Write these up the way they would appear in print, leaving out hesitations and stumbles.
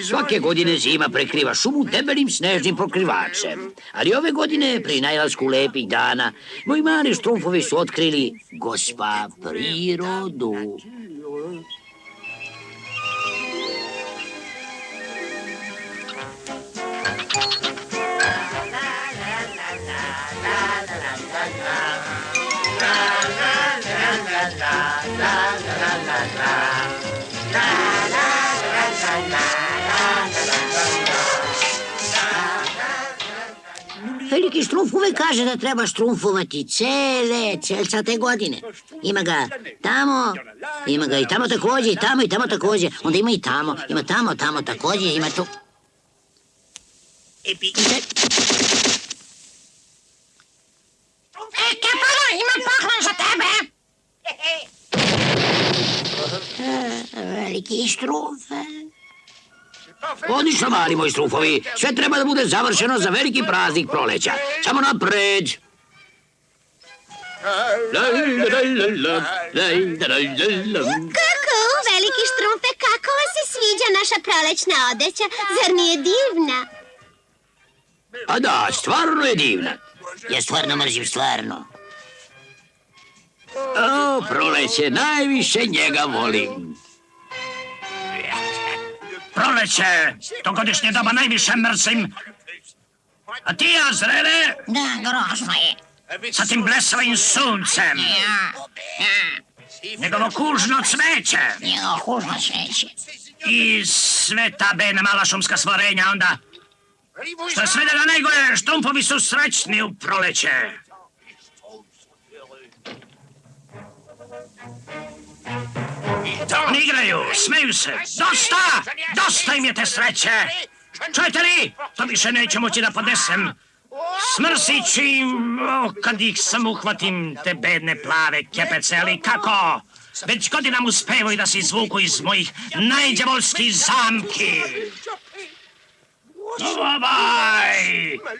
Svake godine zima prekriva šumu debelim snežnim pokrivačem. Ali ove godine, pri najlasku lepih dana, moji mali štrumfovi su otkrili gospa prirodu. Veliki štrumf uvek kaže da treba štrumfovati celcate godine. Ima ga tamo, ima ga i tamo takođe, i tamo takođe. Onda ima i tamo, ima tamo takođe, ima tu. Kefalo, imam poklon za tebe. Veliki štrumf. Odlično, mali moji štrumfovi. Sve treba da bude završeno za veliki praznik proleća. Samo napred. Kuku, veliki štrumfe, kako vam se sviđa naša prolećna odeća? Zar nije divna? A da, stvarno je divna. Ja stvarno mrzim, stvarno. O, proleće, najviše njega volim. Proleće, to godišnje doba najviše mrzim. A ti, Azrele, Da, grozno je. sa tim blesavim suncem. Njegovo kužno cveće. Njegovo kužno cveće. I sve ta bena mala šumska stvorenja onda. Što je sve da najgore, štrumfovi su srećni u proleće. Oni igraju, smeju se. Dosta im je te sreće. Čujete li? To više neće moći da podnesem. Smrsit ću im, kad ih sam uhvatim, te bedne plave kepece, ali kako? Već godinam uspevaju da se izvuku iz mojih najđavolskih zamki.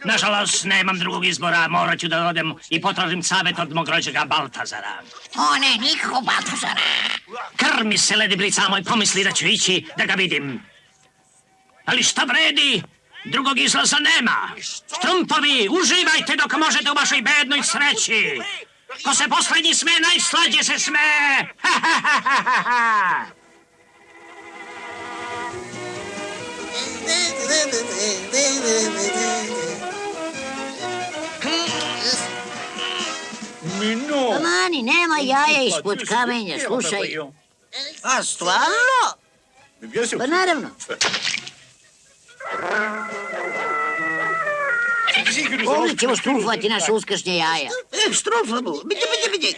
Nažalost, nemam drugog izbora, morat ću da odem i potražim savet od mog rođega Baltazara. O ne, nikako Baltazara. Krv mi se ledi blica, moj pomisli da ću ići da ga vidim. Ali šta vredi? Drugog izlaza nema. Štrumpovi, uživajte dok možete u vašoj bednoj sreći. Ko se poslednji sme, najslađe se sme. Mani, nema jaja ispod kamenja, slušaj. A stvarno? Pa naravno. Ovdje ćemo štrumfovati naše uskršnje jaja. Štrumfamo, bidi.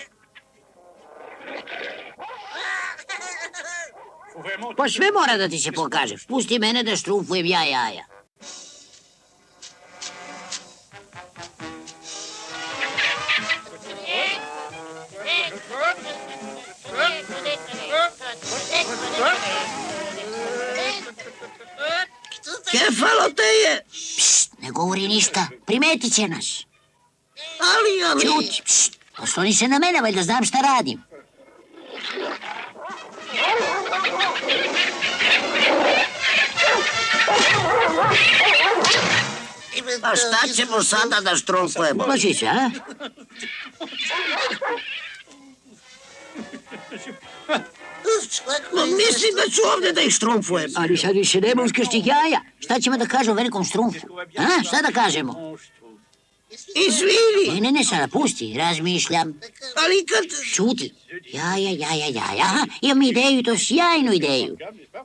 Pa sve mora da ti se pokaže. Pusti mene da štrumfujem ja jaja. Kefalo te je. Pšt, ne govori ništa. Primetit će nas. Ali... Ćuti, pšt. Osloni se na mene, valjda znam šta radim. A šta ćemo sada da štrumfujemo? Plaši se, a? Mislim da ću ovdje da ih štrumfujem. Ali sad više nema uskršnjih jaja. Šta ćemo da kažemo velikom štrumfu? A, šta da kažemo? Izvini. Ne, sada pusti, razmišljam. Ali kad... Čuti. Jaja. Aha, imam ideju, to sjajnu ideju.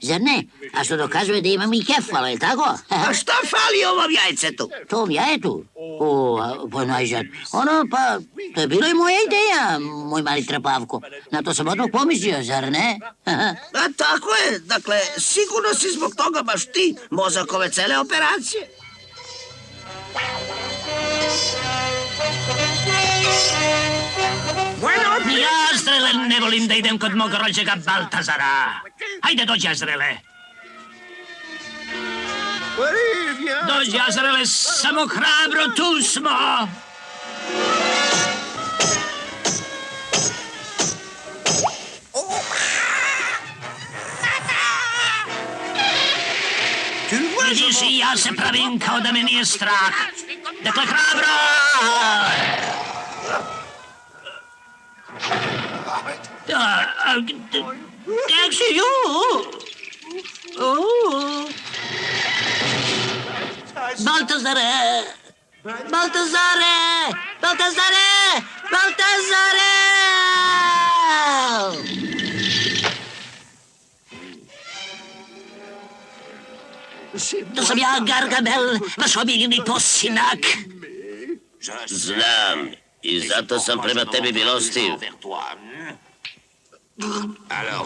Zar ne? A što dokazuje da imam i kefalo, je tako? A šta fali ovom jajcetu? Tom jajetu? Pa najzad. Pa, to je bilo i moja ideja, moj mali trapavko. Na to sam odmah pomislio, zar ne? A tako je. Dakle, sigurno si zbog toga baš ti mozak ove cele operacije. Ja, Azrele, ne volim da idem kod mog rođega Baltazara. Hajde, dođi, Azrele. Dođi, Azrele, samo hrabro, tu smo. Vidiš, i ja se pravim kao da me nije strah. Dakle, hrabro! Gdje si ju? Baltazare! Baltazare! Baltazare! Baltazare! To sam ja, Gargamel, vaš omiljeni posinak. Znam, i zato sam prema tebi milostiv.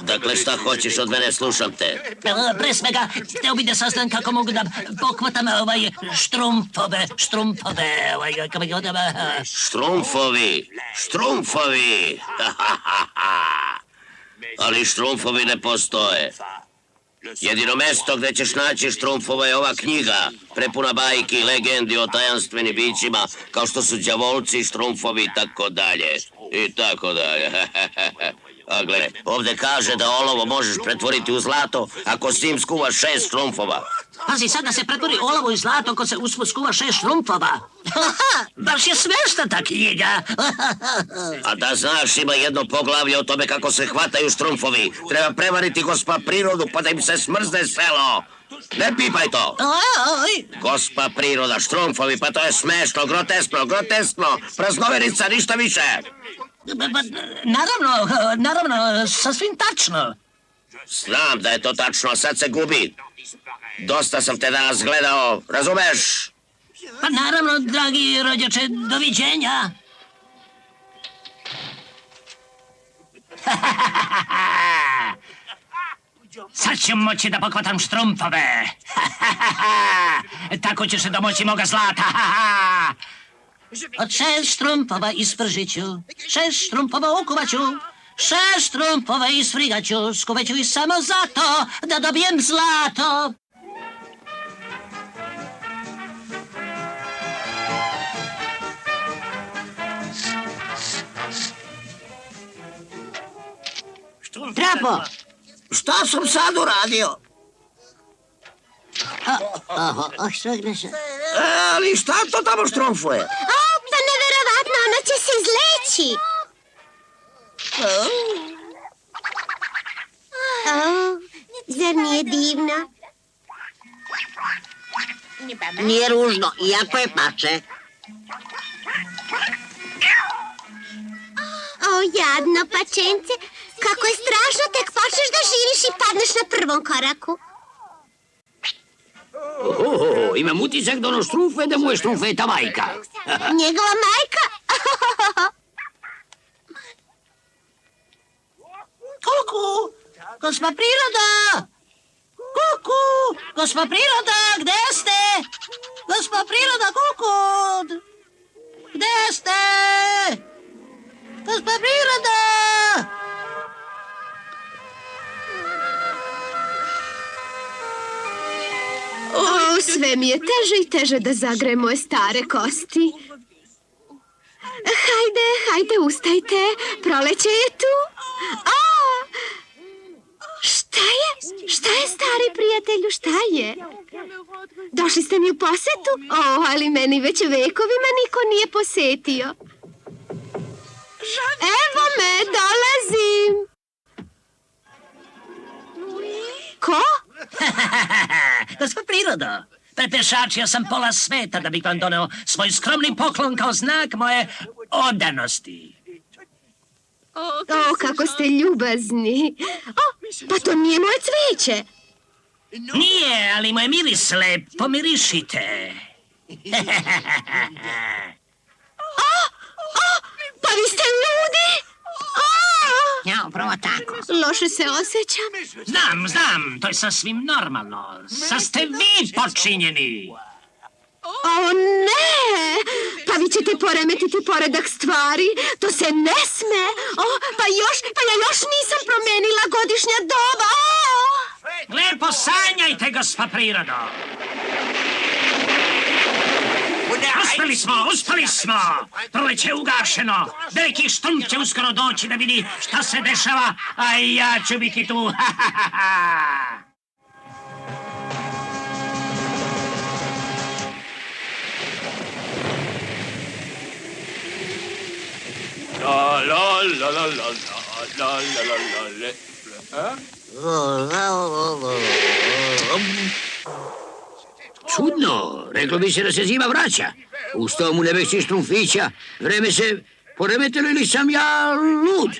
Dakle, šta hoćeš od mene, slušam te. Pre svega, hteo bi da saznam kako mogu da pokvatam štrumfove, kako bi Štrumfovi, štrumfovi! Ali štrumfovi ne postoje. Jedino mesto gde ćeš naći štrumfova je ova knjiga, prepuna bajki i legendi o tajanstvenim bićima, kao što su đavolci, štrumfovi i tako dalje. I tako dalje. A gle, ovde kaže da olovo možeš pretvoriti u zlato ako s njim skuvaš 6 štrumfova. Pazi, sad da se pretvori olovo i zlato ako se usput skuva 6 štrumfova. Baš je smešna ta knjiga. A da znaš, ima jedno poglavlje o tome kako se hvataju štrumfovi. Treba prevariti gospa prirodu pa da im se smrzne selo. Ne pipaj to. Gospa priroda, štrumfovi, pa to je smešno, groteskno. Praznoverica, ništa više. Naravno, sasvim tačno. Znam da je to tačno, a sad se gubi. Dosta sam te danas gledao, razumeš? Pa naravno, dragi rođače, doviđenja. Sad ću moći da pokvatam štrumfove. Tako ću se domoći moga zlata. Od 6 štrumfova ispržiću, 6 štrumfova ukuvaću, 6 štrumfova isfrigaću, skuvaću ih samo zato da dobijem zlato. Trapo! Šta sam sad uradio? Što gleša? Ali šta to tamo štrumfuje? Pa neverovatno, ona će se izleći. Zar nije divno? Nije ružno, iako je pače. Jadno pačence, kako je strašno, tek počneš da živiš i padneš na prvom koraku. Imam utisak da ono štrumfuje, da mu je štrumfuje ta majka. Njegova majka? Kuku, gospa priroda! Kuku, gospa priroda, gde ste? Gospa priroda, kuku! Gde ste? Gospa priroda! Sve mi je teže i teže da zagrejem moje stare kosti. Hajde, ustajte. Proleće je tu. Šta je, stari prijatelju, šta je? Došli ste mi u posetu? Ali meni već vekovima niko nije posetio. Evo me, dolazim. Ko? Gospa prirodo, prepešačio sam pola sveta da bih vam doneo svoj skromni poklon kao znak moje odanosti. Kako ste ljubazni. Pa to nije moje cveće. Nije, ali moj miris lep, pomirišite. Pa vi ste ludi. Ja, upravo tako. Loše se osjećam. Znam, to je sasvim normalno. Sad ste vi počinjeni. Ne! Pa vi ćete poremetiti poredak stvari. To se ne sme. Pa ja još nisam promenila godišnja doba. Lepo sanjajte, gospa prirodo. Uspeli smo! Proleće je ugašeno. Veliki štrumf će uskoro doći da vidi šta se dešava, a ja ću biti tu. Čudno, reklo bi se da se zima vraća. Uz tomu nebešćih štrumfića. Vreme se poremetilo ili sam ja lud?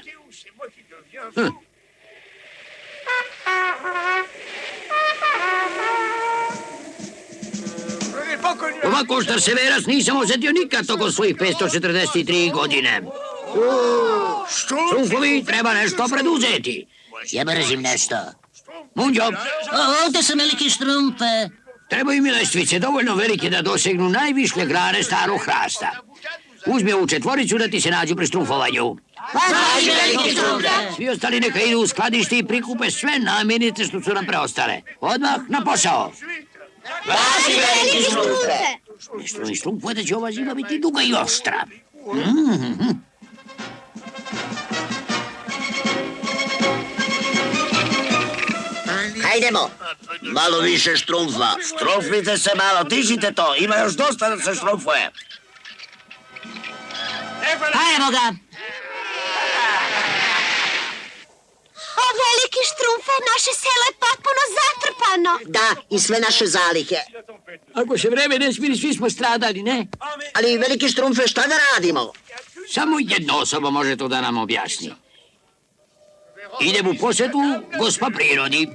Ovako što se veras nisam osjetio nikad tokom svojih 543 godine. Štrumfovi, treba nešto preduzeti. Ja mrzim nešto. Munđo, Ovdje su veliki štrumfe. trebaju mi lestvice dovoljno velike da dosegnu najvišlje grane starog hrasta. Uzmi ovu četvoricu da ti se nađu pri štrumfovanju. Svi ostali neka idu u skladište i prikupe sve namirnice što su nam preostale. Odmah na posao. Nešto mi štrumfuje da će ova zima biti duga i oštra. Hajdemo. Malo više štrumfa. Štrumfnite se malo, dižite to. Ima još dosta da se štrumfuje. Evo ga. O, veliki štrumfe, naše selo je potpuno zatrpano. Da, i sve naše zalihe. Ako se vreme ne smiri, svi smo stradali, ne? Ali veliki štrumfe, šta da radimo? Samo jedna osoba može to da nam objasni. Idem u posjetu gospa prirodi.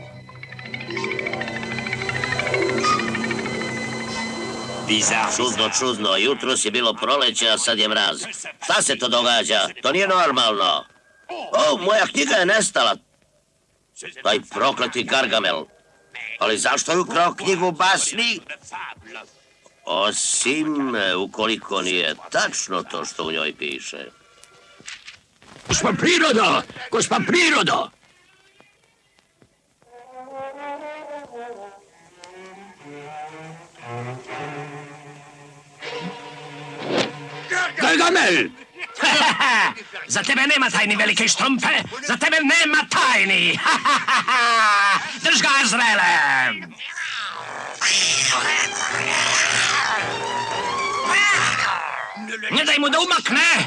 Čudno. Jutros je bilo proleće, a sad je mraz. Šta se to događa? To nije normalno. O, moja knjiga je nestala. Taj prokleti Gargamel. Ali zašto je ukrao knjigu basni? Osim ukoliko nije tačno to što u njoj piše. Gospa priroda! Gospa priroda! Gargamel! Za tebe nema tajni, velike štrumfe. Za tebe nema tajni. Drž ga, Azraele. Ne daj mu da umakne.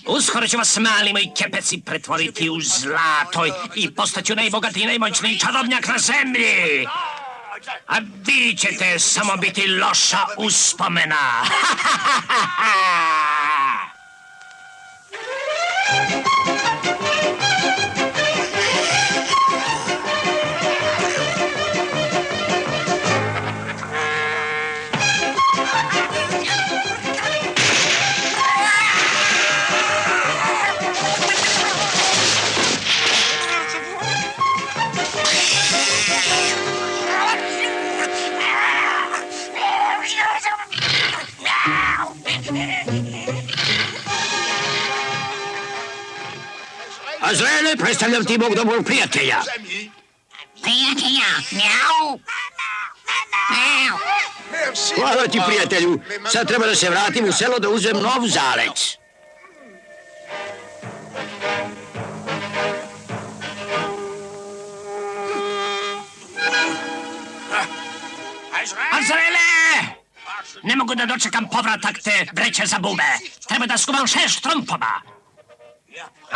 Uskoro ću vas, mali moji kepeci, pretvoriti u zlato i postaću najbogatiji, najmoćniji čarobnjak na zemlji. A vi ćete samo biti loša uspomena. Azraele, predstavljam ti mog dobrog prijatelja. Prijatelja, mjau. Mjau. Hvala ti, prijatelju. Sad treba da se vratim u selo da uzem nov zalec. Azraele! Ne mogu da dočekam povratak te vreće za bube. Treba da skuvam 6 štrompova.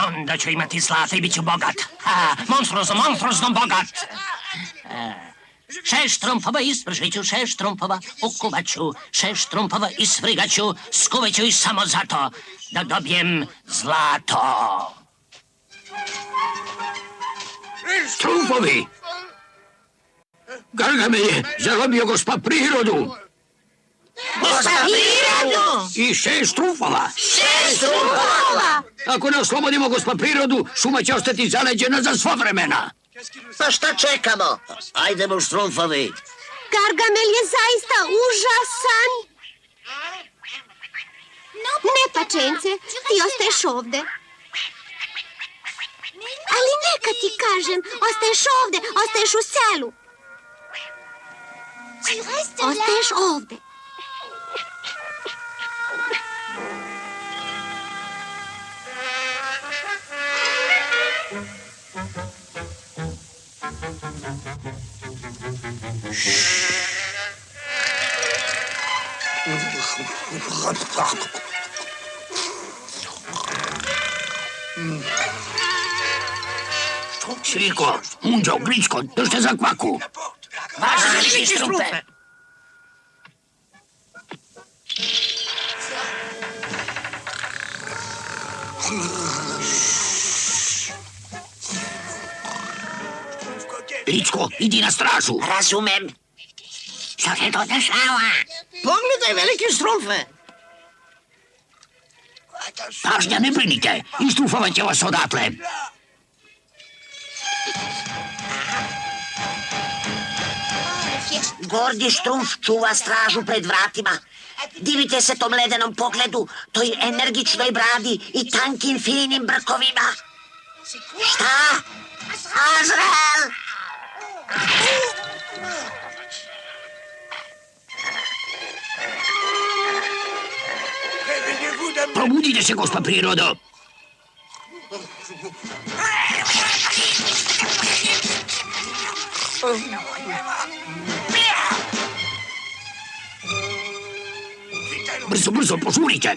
Onda ću imati zlata i bit ću bogat. Monstruozno bogat. 6 štrompova ispržit ću, 6 štrompova ukuvat ću, 6 štrompova isfrigat ću, skuvat ću ih samo zato da dobijem zlato. Štrumfovi! Gargamel je zarobio gospa prirodu. I 6 štrumfova. 6 štrumfova! Ako ne oslobodimo gospa prirodu, šuma će ostati zaleđena za svo vremena. Pa šta čekamo? Ajdemo, štrumfovi. Gargamel je zaista užasan. Ne, pačence, ti ostaješ ovde. Ali neka ti kažem, ostaješ ovde, ostaješ u selu. Ostaješ ovde. Svirko, Munđo, Gričko, držite za kvaku. Vaše veliki štrumfe. Gričko, idi na stražu. Razumem. Šta se to dešava? Pogledaj veliki štrumfe. Pažnja, ne brinite. Istrufovat će vas odatle. Gordi štrumf čuva stražu pred vratima. Divite se tom ledenom pogledu, toj energičnoj bradi i tankim finim brkovima. Šta? Azrael! Probudite se, gospa prirodo. Brzo, brzo, požurite.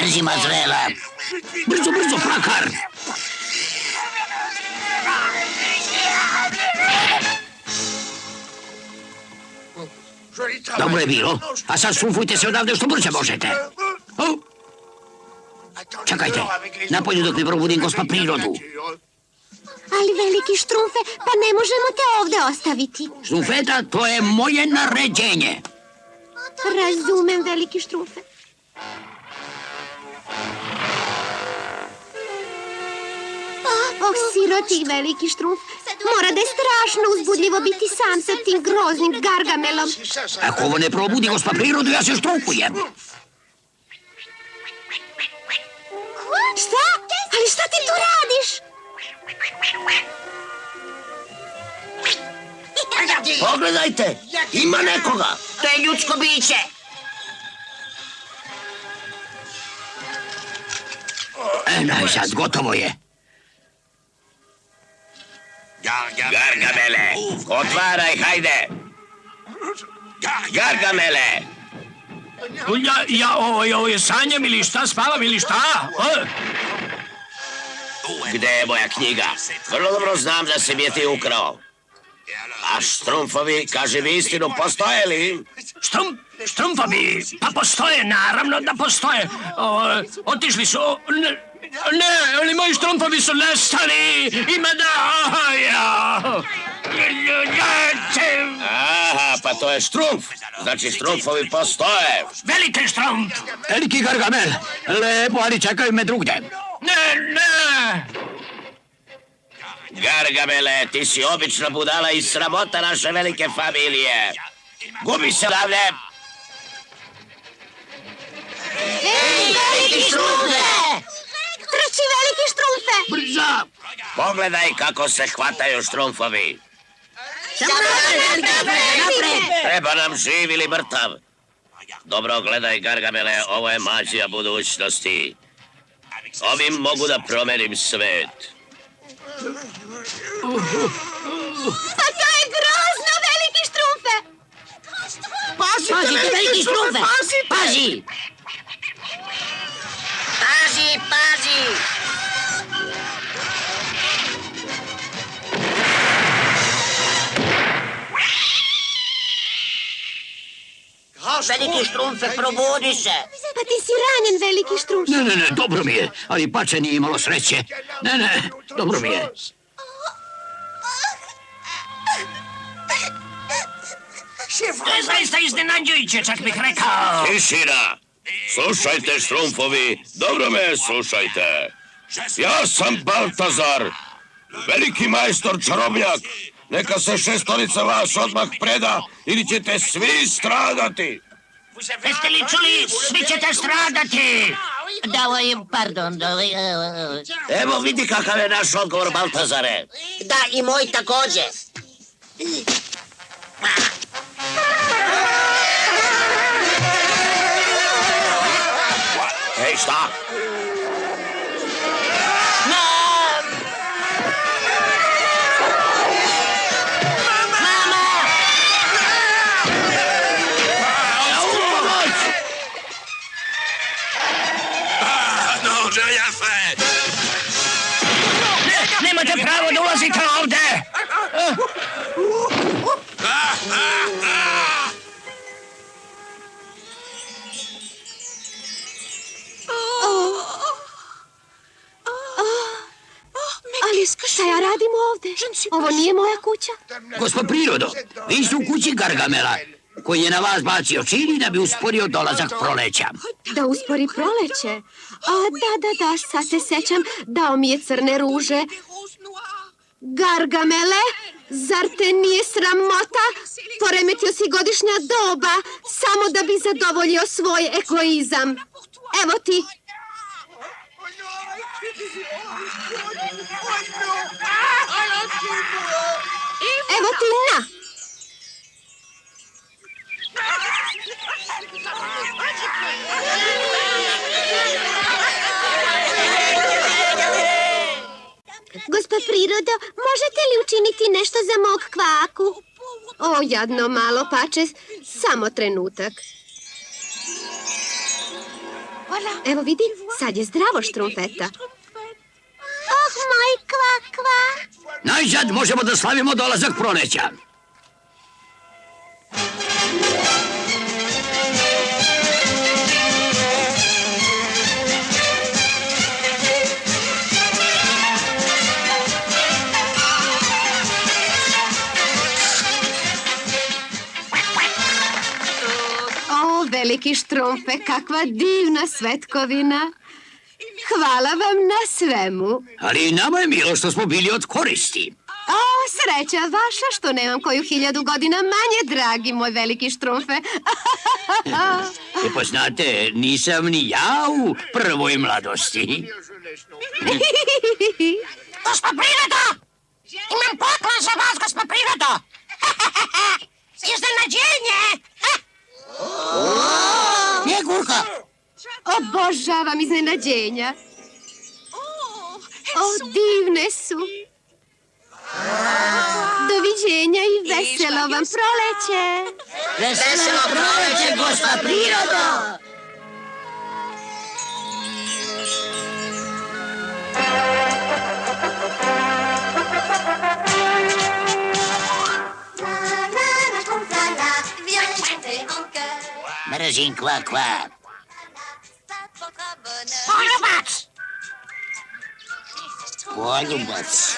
Mrzim Azraela. Brzo, brzo, plakar. Dobro je bilo, a sad strumfujte se odavde što brže možete. O? Čekajte, napolju dok ne probudim gospa prirodu. Ali veliki štrumfe, pa ne možemo te ovde ostaviti. Strumfeta, to je moje naređenje. Razumem, veliki štrumfe. Oh, siroti veliki štrumf. Mora da je strašno uzbudljivo biti sam sa tim groznim Gargamelom. Ako ovo ne probudi gospa prirodu, ja se strumfujem. Šta? Ali šta ti tu radiš? Pogledajte, ima nekoga. To je ljudsko biće. Sad, gotovo je. Gargamele, otvaraj, hajde! Gargamele! Ja sanjam ili šta, spavam ili šta? Gde je moja knjiga? Vrlo dobro znam da si mi je ti ukrao. A štrumfovi, kaži mi istinu, postoje li? Štrumfovi, pa postoje, naravno da postoje. Otišli su... Ne, ali moji štrumfovi su nestali. Ima da... Aha, pa to je štrumf. Znači štrumfovi postoje. Veliki štrumf. Veliki Gargamel. Lepo, ali čekaju me drugdje. Ne. Gargamele, ti si obična budala i sramota naše velike familije. Gubi se odavde. Veliki štrumfe! Trči, veliki štrumfe! Brzo. Pogledaj kako se hvataju štrumfovi. Treba nam živ ili mrtav. Dobro, gledaj, Gargamele, ovo je mađija budućnosti. Ovim mogu da promenim svet. Pa to je grozno, veliki štrumfe! Pazite, veliki štrumfe! Pazi! Veliki štrumfe, probudi se! Pa ti si ranjen, veliki štrumfe. Ne, dobro mi je, ali pače nije imalo sreće. Ne, dobro mi je. To je zaista iznenađujuće, čak bih rekao. Tišina! Slušajte, štrumfovi, dobro me slušajte. Ja sam Baltazar, veliki majstor čarobnjak. Neka se šestorica vas odmah preda ili ćete svi stradati. Jeste li čuli? Svi ćete stradati. Pardon. Evo vidi kakav je naš odgovor, Baltazare. Da, i moj takođe. Ej, šta? Nemate pravo da ulazite ovde! Ali šta ja radim ovde? Ovo nije moja kuća. Gospod Prirodo, vi ste u kući Gargamela, koji je na vas bacio čini da bi usporio dolazak proleća. Da uspori proleće? Da, sad se sećam. Dao mi je crne ruže. Gargamele, zar te nije sramota? Poremetio si godišnja doba samo da bi zadovoljio svoj egoizam. Evo ti. Evo ti, na! Gospod Prirodo, možete li učiniti nešto za mog kvaku? O, jadno malo pače, samo trenutak. Evo vidi, sad je zdravo Štrumpeta. Oh, moj kvakva! Najzad možemo da slavimo dolazak proleća. O, veliki Štrumfe, kakva divna svetkovina. Hvala vam na svemu. Ali i nama je milo što smo bili od koristi. O, sreća vaša što nemam koju 1000 godina manje, dragi moj veliki Štrumfe. Pa znate, nisam ni ja u prvoj mladosti. Gospod Prirodo! Imam poklon za vas, gospod Prirodo! Iznenađenje! Nije Gurka. Obožavam iznenađenja. O, divne su. Doviđenja i veselo vam proleće. Veselo proleće, Gospod Prirodo. Mrzim kvakva. Poljubac! Poljubac.